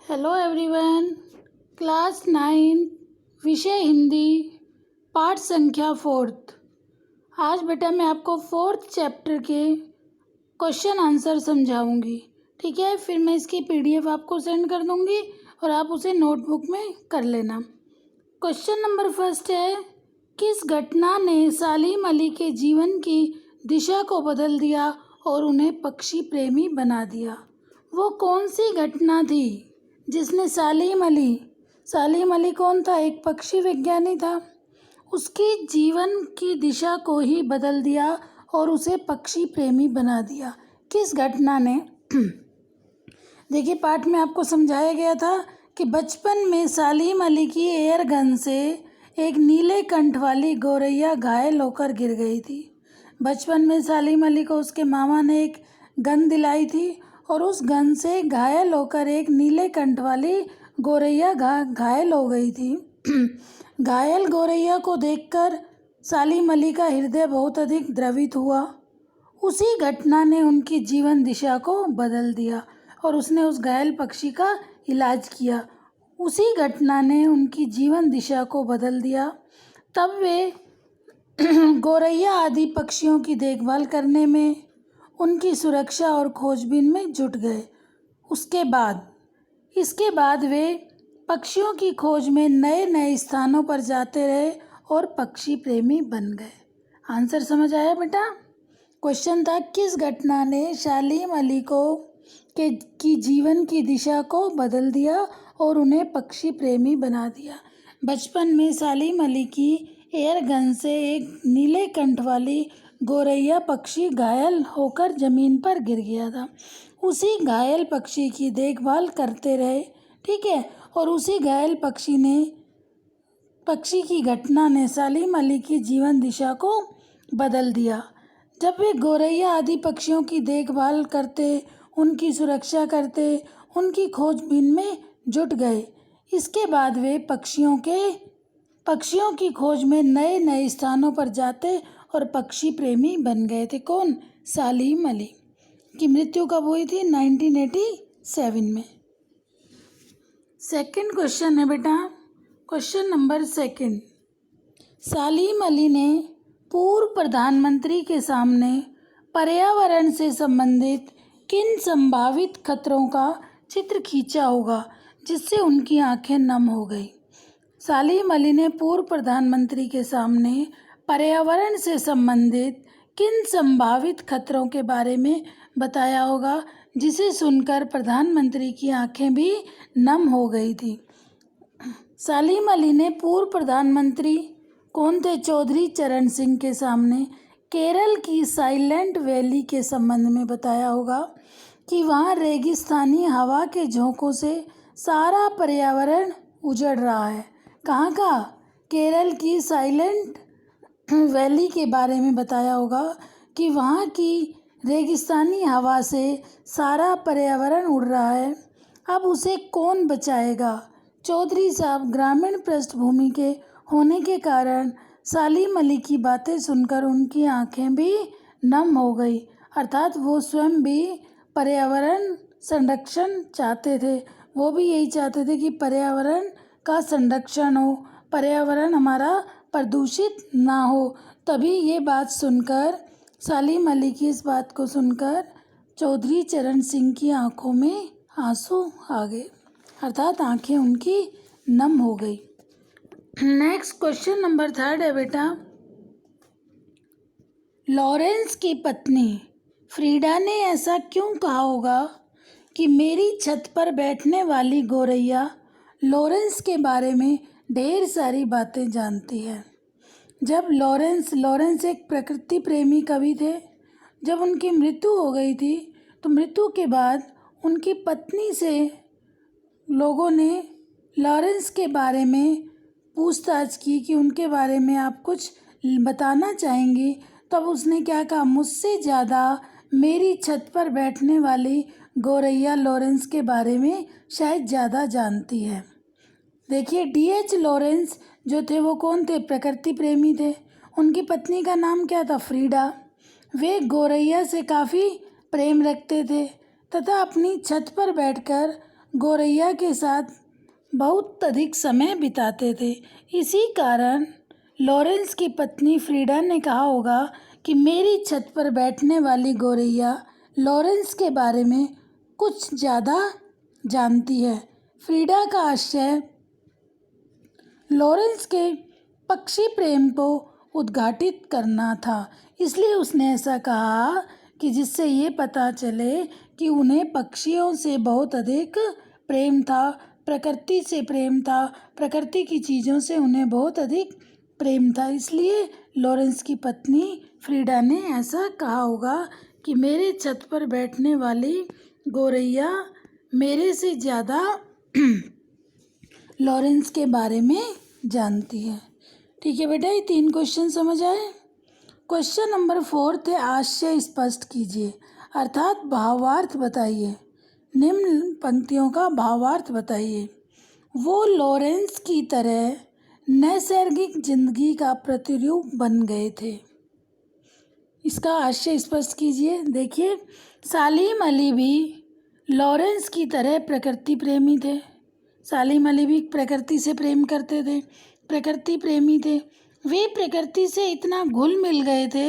Hello everyone. Class 9 विषय हिंदी पाठ संख्या 4। आज बेटा मैं आपको 4th चैप्टर के क्वेश्चन आंसर समझाऊंगी। ठीक है, फिर मैं इसकी पीडीएफ आपको सेंड कर दूंगी और आप उसे नोटबुक में कर लेना। क्वेश्चन नंबर फर्स्ट है, किस घटना ने सालिम अली के जीवन की दिशा को बदल दिया और उन्हें पक्षी प्रेमी बना दिया? वो कौन सी घटना थी जिसने सालिम अली कौन था? एक पक्षी विज्ञानी था। उसकी जीवन की दिशा को ही बदल दिया और उसे पक्षी प्रेमी बना दिया। किस घटना ने? देखिए, पाठ में आपको समझाया गया था कि बचपन में सालिम अली की एयर गन से एक नीले कंठ वाली गौरैया घायल होकर गिर गई थी। बचपन में सालिम अली को उसके मामा ने एक गन दिलाई थी और उस गन से घायल होकर एक नीले कंठ वाली गौरैया घायल हो गई थी। घायल गौरैया को देखकर सालिम अली का हृदय बहुत अधिक द्रवित हुआ। उसी घटना ने उनकी जीवन दिशा को बदल दिया और उसने उस घायल पक्षी का इलाज किया। उसी घटना ने उनकी जीवन दिशा को बदल दिया। तब वे गौरैया आदि पक्षियों की देखभाल करने में, उनकी सुरक्षा और खोजबीन में जुट गए। इसके बाद वे पक्षियों की खोज में नए नए स्थानों पर जाते रहे और पक्षी प्रेमी बन गए। आंसर समझ आया बेटा? क्वेश्चन था, किस घटना ने सालिम अली की जीवन की दिशा को बदल दिया और उन्हें पक्षी प्रेमी बना दिया? बचपन में सालिम अली की एयर गन से एक नीले कंठ वाली गौरैया पक्षी घायल होकर ज़मीन पर गिर गया था। उसी घायल पक्षी की देखभाल करते रहे। ठीक है, और उसी घायल पक्षी की घटना ने सालिम अली की जीवन दिशा को बदल दिया। जब वे गौरैया आदि पक्षियों की देखभाल करते, उनकी सुरक्षा करते, उनकी खोजबीन में जुट गए। इसके बाद वे पक्षियों की खोज में नए नए स्थानों पर जाते और पक्षी प्रेमी बन गए थे। कौन? सालिम अली की मृत्यु कब हुई थी? 1987 में। सेकंड क्वेश्चन है बेटा, क्वेश्चन नंबर 2। सालिम अली ने पूर्व प्रधानमंत्री के सामने पर्यावरण से संबंधित किन संभावित खतरों का चित्र खींचा होगा जिससे उनकी आंखें नम हो गई? सालिम अली ने पूर्व प्रधानमंत्री के सामने पर्यावरण से संबंधित किन संभावित खतरों के बारे में बताया होगा जिसे सुनकर प्रधानमंत्री की आंखें भी नम हो गई थी? सालिम अली ने पूर्व प्रधानमंत्री कौन थे? चौधरी चरण सिंह के सामने केरल की साइलेंट वैली के संबंध में बताया होगा कि वहाँ रेगिस्तानी हवा के झोंकों से सारा पर्यावरण उजड़ रहा है। कहाँ का? केरल की साइलेंट वैली के बारे में बताया होगा कि वहाँ की रेगिस्तानी हवा से सारा पर्यावरण उड़ रहा है। अब उसे कौन बचाएगा? चौधरी साहब ग्रामीण पृष्ठभूमि के होने के कारण सालिम अली की बातें सुनकर उनकी आंखें भी नम हो गई, अर्थात वो स्वयं भी पर्यावरण संरक्षण चाहते थे। वो भी यही चाहते थे कि पर्यावरण का संरक्षण हो, पर्यावरण हमारा प्रदूषित ना हो। तभी ये बात सुनकर, सालिम अली की इस बात को सुनकर चौधरी चरण सिंह की आंखों में आंसू आ गए, अर्थात आंखें उनकी नम हो गई। नेक्स्ट क्वेश्चन नंबर 3 है बेटा, लॉरेंस की पत्नी फ्रीडा ने ऐसा क्यों कहा होगा कि मेरी छत पर बैठने वाली गौरैया लॉरेंस के बारे में ढेर सारी बातें जानती है? जब लॉरेंस एक प्रकृति प्रेमी कवि थे। जब उनकी मृत्यु हो गई थी तो मृत्यु के बाद उनकी पत्नी से लोगों ने लॉरेंस के बारे में पूछताछ की कि उनके बारे में आप कुछ बताना चाहेंगी। तब उसने क्या कहा? मुझसे ज़्यादा मेरी छत पर बैठने वाली गौरैया लॉरेंस के बारे में शायद ज़्यादा जानती है। देखिए, D.H. लॉरेंस जो थे वो कौन थे? प्रकृति प्रेमी थे। उनकी पत्नी का नाम क्या था? फ्रीडा। वे गौरैया से काफ़ी प्रेम रखते थे तथा अपनी छत पर बैठकर गौरैया के साथ बहुत अधिक समय बिताते थे। इसी कारण लॉरेंस की पत्नी फ्रीडा ने कहा होगा कि मेरी छत पर बैठने वाली गौरैया लॉरेंस के बारे में कुछ ज़्यादा जानती है। फ्रीडा का आशय लॉरेंस के पक्षी प्रेम को उद्घाटित करना था, इसलिए उसने ऐसा कहा कि जिससे ये पता चले कि उन्हें पक्षियों से बहुत अधिक प्रेम था, प्रकृति से प्रेम था, प्रकृति की चीज़ों से उन्हें बहुत अधिक प्रेम था। इसलिए लॉरेंस की पत्नी फ्रीडा ने ऐसा कहा होगा कि मेरे छत पर बैठने वाली गौरैया मेरे से ज़्यादा लॉरेंस के बारे में जानती है। ठीक है बेटा, ये 3 क्वेश्चन समझ आए। क्वेश्चन नंबर 4 है आशय स्पष्ट कीजिए, अर्थात भावार्थ बताइए। निम्न पंक्तियों का भावार्थ बताइए। वो लॉरेंस की तरह नैसर्गिक जिंदगी का प्रतिरूप बन गए थे। इसका आशय स्पष्ट कीजिए। देखिए, सालिम अली भी लॉरेंस की तरह प्रकृति प्रेमी थे। सालिम अली भी प्रकृति से प्रेम करते थे, प्रकृति प्रेमी थे। वे प्रकृति से इतना घुल मिल गए थे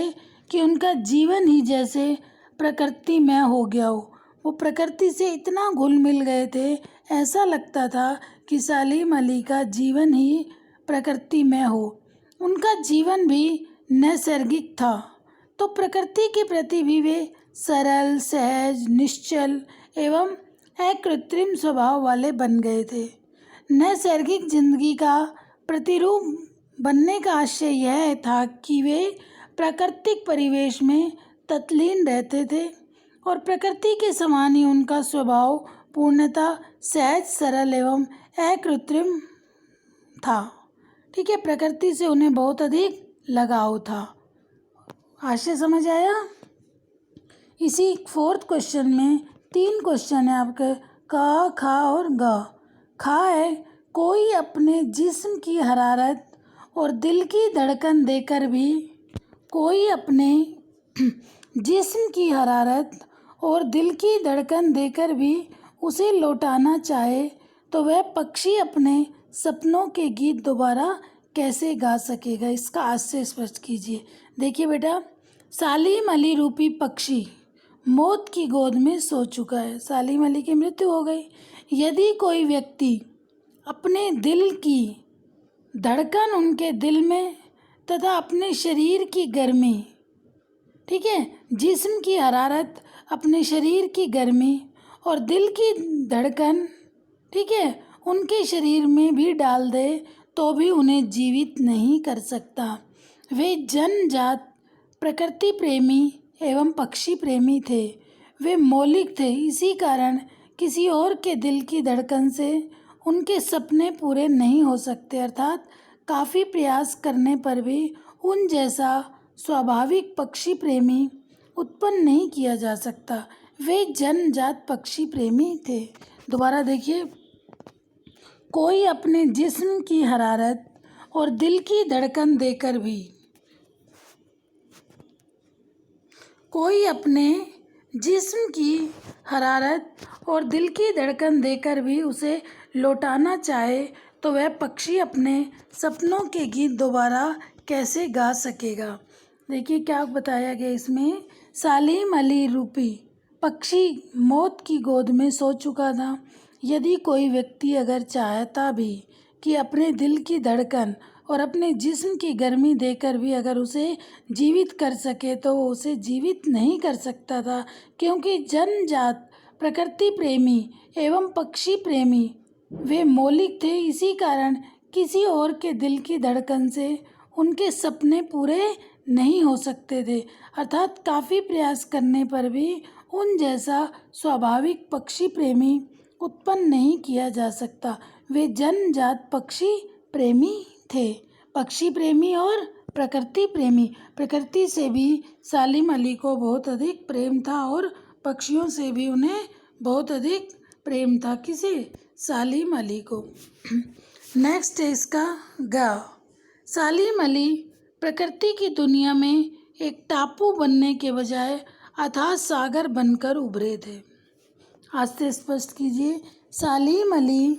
कि उनका जीवन ही जैसे प्रकृति में हो गया हो। वो प्रकृति से इतना घुल मिल गए थे, ऐसा लगता था कि सालिम अली का जीवन ही प्रकृति में हो। उनका जीवन भी नैसर्गिक था, तो प्रकृति के प्रति भी वे सरल, सहज, निश्चल एवं अकृत्रिम स्वभाव वाले बन गए थे। नैसर्गिक जिंदगी का प्रतिरूप बनने का आशय यह था कि वे प्राकृतिक परिवेश में तल्लीन रहते थे और प्रकृति के समान ही उनका स्वभाव पूर्णतः सहज, सरल एवं अकृत्रिम था। ठीक है, प्रकृति से उन्हें बहुत अधिक लगाव था। आशय समझ आया। इसी 4th क्वेश्चन में 3 क्वेश्चन है आपके, क, ख और ग। ख है, कोई अपने जिस्म की हरारत और दिल की धड़कन देकर भी कोई अपने जिस्म की हरारत और दिल की धड़कन देकर भी उसे लौटाना चाहे तो वह पक्षी अपने सपनों के गीत दोबारा कैसे गा सकेगा। इसका आशय स्पष्ट कीजिए। देखिए बेटा, सालिम अली रूपी पक्षी मौत की गोद में सो चुका है। सालिम अली की मृत्यु हो गई। यदि कोई व्यक्ति अपने दिल की धड़कन उनके दिल में तथा अपने शरीर की गर्मी, ठीक है, जिस्म की हरारत, अपने शरीर की गर्मी और दिल की धड़कन, ठीक है, उनके शरीर में भी डाल दे तो भी उन्हें जीवित नहीं कर सकता। वे जन्मजात प्रकृति प्रेमी एवं पक्षी प्रेमी थे। वे मौलिक थे, इसी कारण किसी और के दिल की धड़कन से उनके सपने पूरे नहीं हो सकते, अर्थात काफ़ी प्रयास करने पर भी उन जैसा स्वाभाविक पक्षी प्रेमी उत्पन्न नहीं किया जा सकता। वे जन्मजात पक्षी प्रेमी थे। दोबारा देखिए, कोई अपने जिस्म की हरारत और दिल की धड़कन देकर भी कोई अपने जिस्म की हरारत और दिल की धड़कन देकर भी उसे लौटाना चाहे तो वह पक्षी अपने सपनों के गीत दोबारा कैसे गा सकेगा। देखिए क्या बताया गया इसमें, सालिम अली रूपी पक्षी मौत की गोद में सो चुका था। यदि कोई व्यक्ति अगर चाहता भी कि अपने दिल की धड़कन और अपने जिस्म की गर्मी देकर भी अगर उसे जीवित कर सके तो वो उसे जीवित नहीं कर सकता था, क्योंकि जन्मजात प्रकृति प्रेमी एवं पक्षी प्रेमी वे मौलिक थे। इसी कारण किसी और के दिल की धड़कन से उनके सपने पूरे नहीं हो सकते थे, अर्थात काफ़ी प्रयास करने पर भी उन जैसा स्वाभाविक पक्षी प्रेमी उत्पन्न नहीं किया जा सकता। वे जन्मजात पक्षी प्रेमी थे। पक्षी प्रेमी और प्रकृति प्रेमी, प्रकृति से भी सालिम अली को बहुत अधिक प्रेम था और पक्षियों से भी उन्हें बहुत अधिक प्रेम था। किसे? सालिम अली को। नेक्स्ट है इसका गा। सालिम अली प्रकृति की दुनिया में एक टापू बनने के बजाय अथाह सागर बनकर उभरे थे। आज से स्पष्ट कीजिए, सालीम अली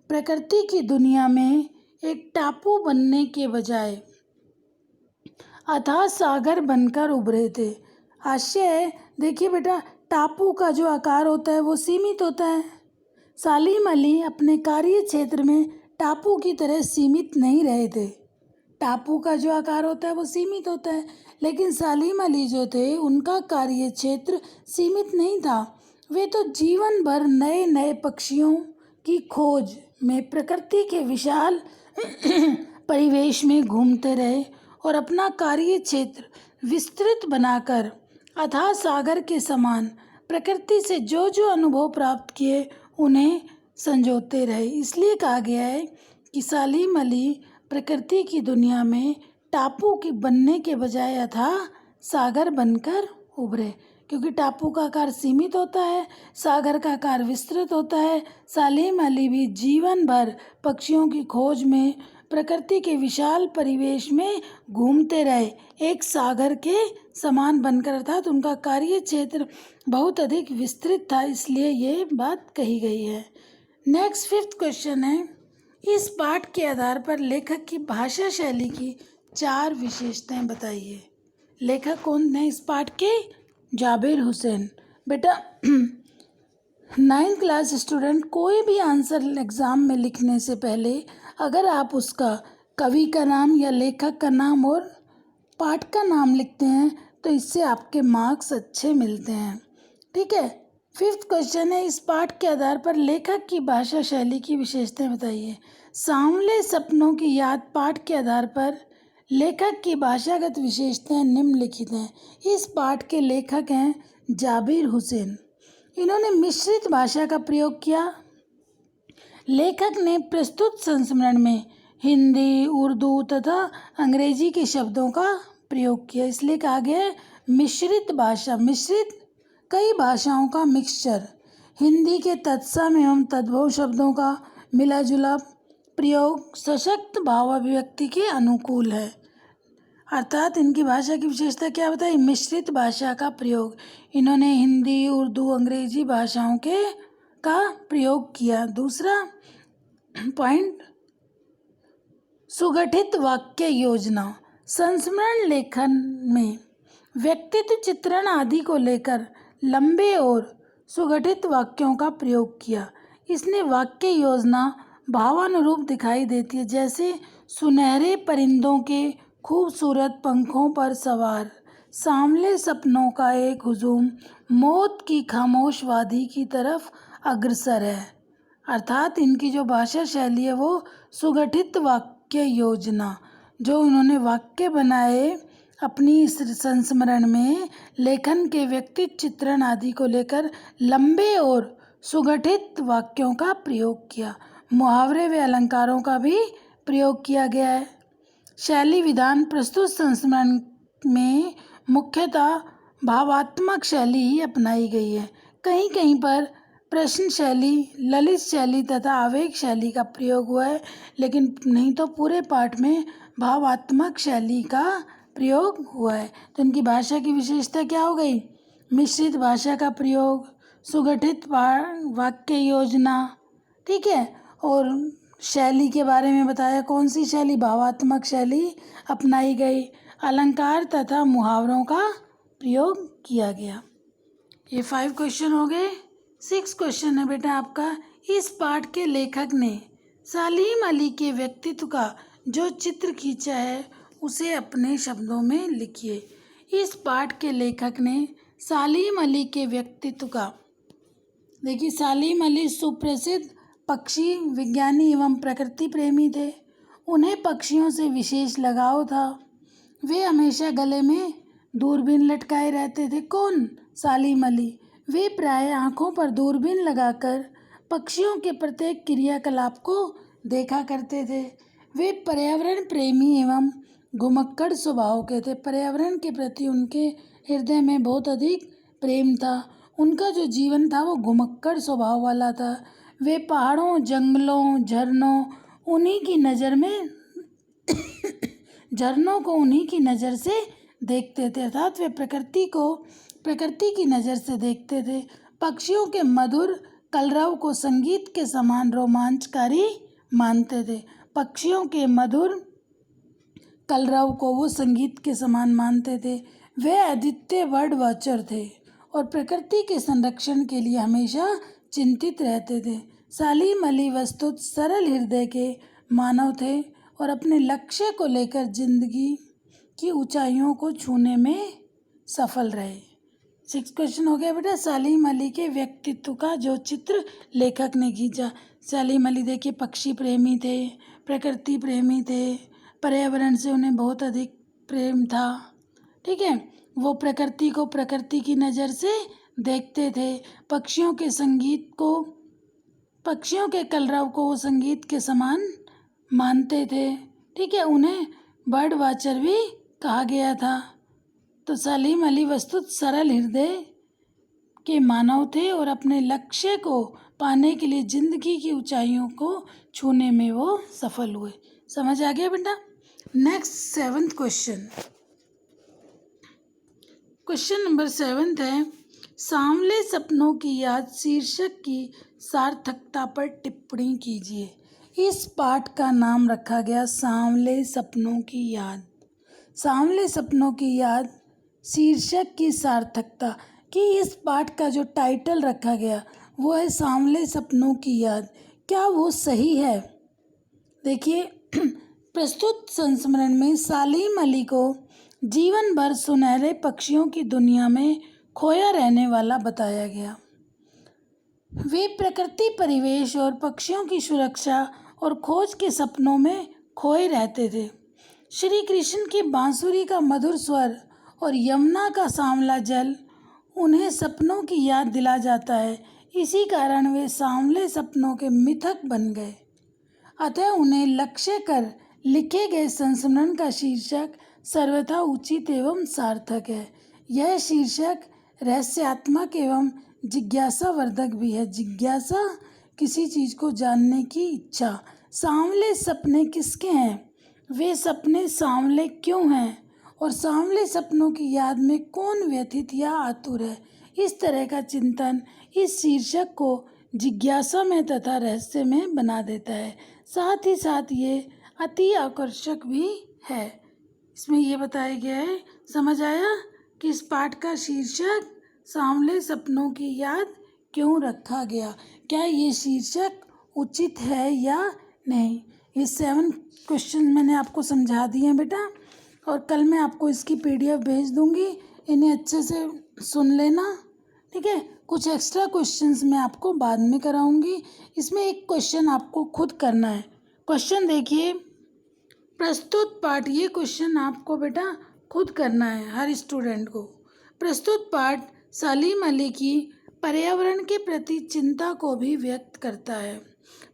प्रकृति की दुनिया में एक टापू बनने के बजाय अथाह सागर बनकर उभरे थे। आश्चर्य है, देखिए बेटा, टापू का जो आकार होता है वो सीमित होता है। सालीम अली अपने कार्य क्षेत्र में टापू की तरह सीमित नहीं रहे थे। टापू का जो आकार होता है वो सीमित होता है, लेकिन सालीम अली जो थे उनका कार्य क्षेत्र सीमित नहीं था। वे तो जीवन भर नए नए पक्षियों की खोज में प्रकृति के विशाल परिवेश में घूमते रहे और अपना कार्य क्षेत्र विस्तृत बनाकर अथाह सागर के समान प्रकृति से जो जो अनुभव प्राप्त किए उन्हें संजोते रहे। इसलिए कहा गया है कि सालीम अली प्रकृति की दुनिया में टापू की बनने के बजाय अथाह सागर बनकर उभरे, क्योंकि टापू का आकार सीमित होता है, सागर का आकार विस्तृत होता है। सालीम अली भी जीवन भर पक्षियों की खोज में प्रकृति के विशाल परिवेश में घूमते रहे, एक सागर के समान बनकर, अर्थात उनका कार्य क्षेत्र बहुत अधिक विस्तृत था, इसलिए ये बात कही गई है। नेक्स्ट 5th क्वेश्चन है, इस पाठ के आधार पर लेखक की भाषा शैली की 4 विशेषताएं बताइए। लेखक कौन है इस पाठ के? जाबिर हुसैन। बेटा 9th क्लास स्टूडेंट कोई भी आंसर एग्ज़ाम में लिखने से पहले अगर आप उसका कवि का नाम या लेखक का नाम और पाठ का नाम लिखते हैं तो इससे आपके मार्क्स अच्छे मिलते हैं, ठीक है। 5th क्वेश्चन है, इस पाठ के आधार पर लेखक की भाषा शैली की विशेषताएं बताइए। सांवले सपनों की याद पाठ के आधार पर लेखक की भाषागत विशेषताएं निम्नलिखित हैं। इस पाठ के लेखक हैं जाबिर हुसैन। इन्होंने मिश्रित भाषा का प्रयोग किया। लेखक ने प्रस्तुत संस्मरण में हिंदी, उर्दू तथा अंग्रेजी के शब्दों का प्रयोग किया, इसलिए कहा गया है मिश्रित भाषा। मिश्रित कई भाषाओं का मिक्सचर। हिंदी के तत्सम एवं तद्भव शब्दों का मिला जुला प्रयोग सशक्त भाव अभिव्यक्ति के अनुकूल है। अर्थात इनकी भाषा की विशेषता क्या बताई? मिश्रित भाषा का प्रयोग। इन्होंने हिंदी, उर्दू, अंग्रेजी भाषाओं का प्रयोग किया। दूसरा पॉइंट, सुगठित वाक्य योजना। संस्मरण लेखन में व्यक्तित्व चित्रण आदि को लेकर लंबे और सुगठित वाक्यों का प्रयोग किया। इसने वाक्य योजना भावानुरूप दिखाई देती है, जैसे सुनहरे परिंदों के खूबसूरत पंखों पर सवार, सांवले सपनों का एक हुजूम मौत की खामोश वादी की तरफ अग्रसर है। अर्थात इनकी जो भाषा शैली है वो सुगठित वाक्य योजना, जो उन्होंने वाक्य बनाए अपनी इस संस्मरण में लेखन के व्यक्तित्व चित्रण आदि को लेकर लंबे और सुगठित वाक्यों का प्रयोग किया। मुहावरे व अलंकारों का भी प्रयोग किया गया है। शैली विधान, प्रस्तुत संस्मरण में मुख्यतः भावात्मक शैली ही अपनाई गई है। कहीं कहीं पर प्रश्न शैली, ललित शैली तथा आवेग शैली का प्रयोग हुआ है, लेकिन नहीं तो पूरे पाठ में भावात्मक शैली का प्रयोग हुआ है। तो इनकी भाषा की विशेषता क्या हो गई? मिश्रित भाषा का प्रयोग, सुगठित वाक्य योजना, ठीक है। और शैली के बारे में बताया, कौन सी शैली? भावात्मक शैली अपनाई गई। अलंकार तथा मुहावरों का प्रयोग किया गया। ये 5 क्वेश्चन हो गए। 6 क्वेश्चन है बेटा आपका, इस पाठ के लेखक ने सालीम अली के व्यक्तित्व का जो चित्र खींचा है उसे अपने शब्दों में लिखिए। इस पाठ के लेखक ने सालीम अली के व्यक्तित्व का, देखिए सालीम अली सुप्रसिद्ध पक्षी विज्ञानी एवं प्रकृति प्रेमी थे। उन्हें पक्षियों से विशेष लगाव था। वे हमेशा गले में दूरबीन लटकाए रहते थे। कौन? सालीम अली। वे प्राय आँखों पर दूरबीन लगाकर पक्षियों के प्रत्येक क्रियाकलाप को देखा करते थे। वे पर्यावरण प्रेमी एवं घुमक्कड़ स्वभाव के थे। पर्यावरण के प्रति उनके हृदय में बहुत अधिक प्रेम था। उनका जो जीवन था वो घुमक्कड़ स्वभाव वाला था। वे पहाड़ों, जंगलों, झरनों को उन्हीं की नज़र से देखते थे, अर्थात वे प्रकृति की नज़र से देखते थे। पक्षियों के मधुर कलरव को संगीत के समान रोमांचकारी मानते थे। पक्षियों के मधुर कलरव को वो संगीत के समान मानते थे। वे अद्वितीय बर्ड वॉचर थे और प्रकृति के संरक्षण के लिए हमेशा चिंतित रहते थे। सालिम अली वस्तुत सरल हृदय के मानव थे और अपने लक्ष्य को लेकर जिंदगी की ऊंचाइयों को छूने में सफल रहे। 6 क्वेश्चन हो गया बेटा। सालिम अली के व्यक्तित्व का जो चित्र लेखक ने खींचा। सालिम अली देखिए पक्षी प्रेमी थे, प्रकृति प्रेमी थे, पर्यावरण से उन्हें बहुत अधिक प्रेम था। ठीक है, वो प्रकृति को प्रकृति की नज़र से देखते थे। पक्षियों के कलरव को वो संगीत के समान मानते थे। ठीक है, उन्हें बर्ड वाचर भी कहा गया था। तो सलीम अली वस्तुत सरल हृदय के मानव थे और अपने लक्ष्य को पाने के लिए जिंदगी की ऊंचाइयों को छूने में वो सफल हुए। समझ आ गया बेटा। Next 7th question. Question number 7 है, सांवले सपनों की याद शीर्षक की सार्थकता पर टिप्पणी कीजिए। इस पाठ का नाम रखा गया सांवले सपनों की याद। सांवले सपनों की याद शीर्षक की सार्थकता कि इस पाठ का जो टाइटल रखा गया वो है सांवले सपनों की याद। क्या वो सही है? देखिए प्रस्तुत संस्मरण में सालिम अली को जीवन भर सुनहरे पक्षियों की दुनिया में खोया रहने वाला बताया गया। वे प्रकृति, परिवेश और पक्षियों की सुरक्षा और खोज के सपनों में खोए रहते थे। श्री कृष्ण की बांसुरी का मधुर स्वर और यमुना का सांवला जल उन्हें सपनों की याद दिला जाता है। इसी कारण वे सांवले सपनों के मिथक बन गए। अतः उन्हें लक्ष्य कर लिखे गए संस्मरण का शीर्षक सर्वथा उचित एवं सार्थक है। यह शीर्षक रहस्यात्मक एवं जिज्ञासावर्धक भी है। जिज्ञासा, किसी चीज़ को जानने की इच्छा। सांवले सपने किसके हैं? वे सपने सांवले क्यों हैं? और सांवले सपनों की याद में कौन व्यथित या आतुर है? इस तरह का चिंतन इस शीर्षक को जिज्ञासा में तथा रहस्य में बना देता है। साथ ही साथ ये अति आकर्षक भी है। इसमें ये बताया गया है, समझ आया कि इस पाठ का शीर्षक सांवले सपनों की याद क्यों रखा गया? क्या ये शीर्षक उचित है या नहीं? ये 7 क्वेश्चन मैंने आपको समझा दिए हैं बेटा, और कल मैं आपको इसकी PDF भेज दूंगी। इन्हें अच्छे से सुन लेना। ठीक है, कुछ एक्स्ट्रा क्वेश्चंस मैं आपको बाद में कराऊंगी। इसमें एक क्वेश्चन आपको खुद करना है। क्वेश्चन देखिए, प्रस्तुत पाठ, ये क्वेश्चन आपको बेटा खुद करना है, हर स्टूडेंट को। प्रस्तुत पाठ सलीम अली की पर्यावरण के प्रति चिंता को भी व्यक्त करता है।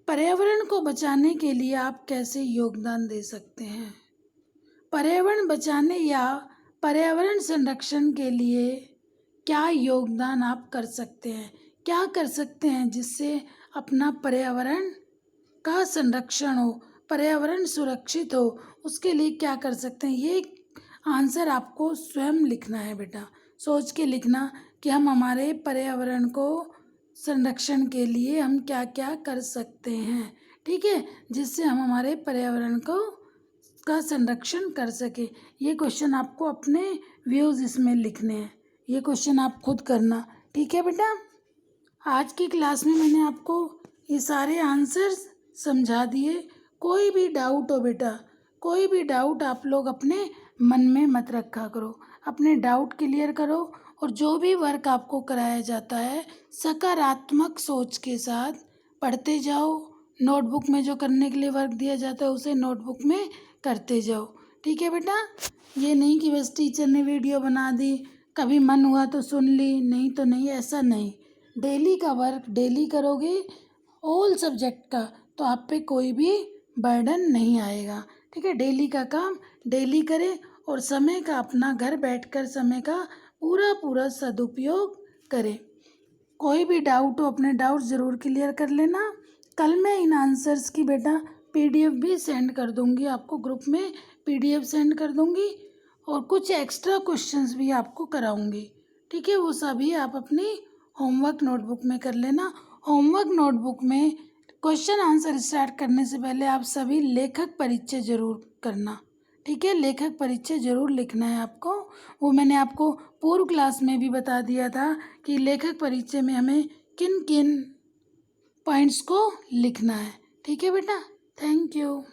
पर्यावरण को बचाने के लिए आप कैसे योगदान दे सकते हैं? पर्यावरण बचाने या पर्यावरण संरक्षण के लिए क्या योगदान आप कर सकते हैं? क्या कर सकते हैं जिससे अपना पर्यावरण का संरक्षण हो, पर्यावरण सुरक्षित हो? उसके लिए क्या कर सकते हैं? ये आंसर आपको स्वयं लिखना है बेटा। सोच के लिखना कि हम हमारे पर्यावरण को संरक्षण के लिए हम क्या क्या कर सकते हैं। ठीक है, जिससे हम हमारे पर्यावरण का संरक्षण कर सके। ये क्वेश्चन आपको अपने व्यूज़ इसमें लिखने हैं। ये क्वेश्चन आप खुद करना। ठीक है बेटा, आज की क्लास में मैंने आपको ये सारे आंसर्स समझा दिए। कोई भी डाउट हो बेटा, कोई भी डाउट आप लोग अपने मन में मत रखा करो, अपने डाउट क्लियर करो। और जो भी वर्क आपको कराया जाता है सकारात्मक सोच के साथ पढ़ते जाओ। नोटबुक में जो करने के लिए वर्क दिया जाता है उसे नोटबुक में करते जाओ। ठीक है बेटा, ये नहीं कि बस टीचर ने वीडियो बना दी, कभी मन हुआ तो सुन ली, नहीं तो नहीं, ऐसा नहीं। डेली का वर्क डेली करोगे, ऑल सब्जेक्ट का, तो आप पे कोई भी बर्डन नहीं आएगा। ठीक है, डेली का काम डेली करें और समय का, अपना घर बैठकर समय का पूरा सदुपयोग करें। कोई भी डाउट हो अपने डाउट ज़रूर क्लियर कर लेना। कल मैं इन आंसर्स की बेटा PDF भी सेंड कर दूंगी आपको, ग्रुप में PDF सेंड कर दूंगी और कुछ एक्स्ट्रा क्वेश्चंस भी आपको कराऊंगी। ठीक है, वो सभी आप अपनी होमवर्क नोटबुक में कर लेना होमवर्क नोटबुक में क्वेश्चन आंसर स्टार्ट करने से पहले आप सभी लेखक परिचय जरूर करना, ठीक है। लेखक परिचय जरूर लिखना है आपको। वो मैंने आपको पूर्व क्लास में भी बता दिया था कि लेखक परिचय में हमें किन किन पॉइंट्स को लिखना है, ठीक है बेटा। Thank you.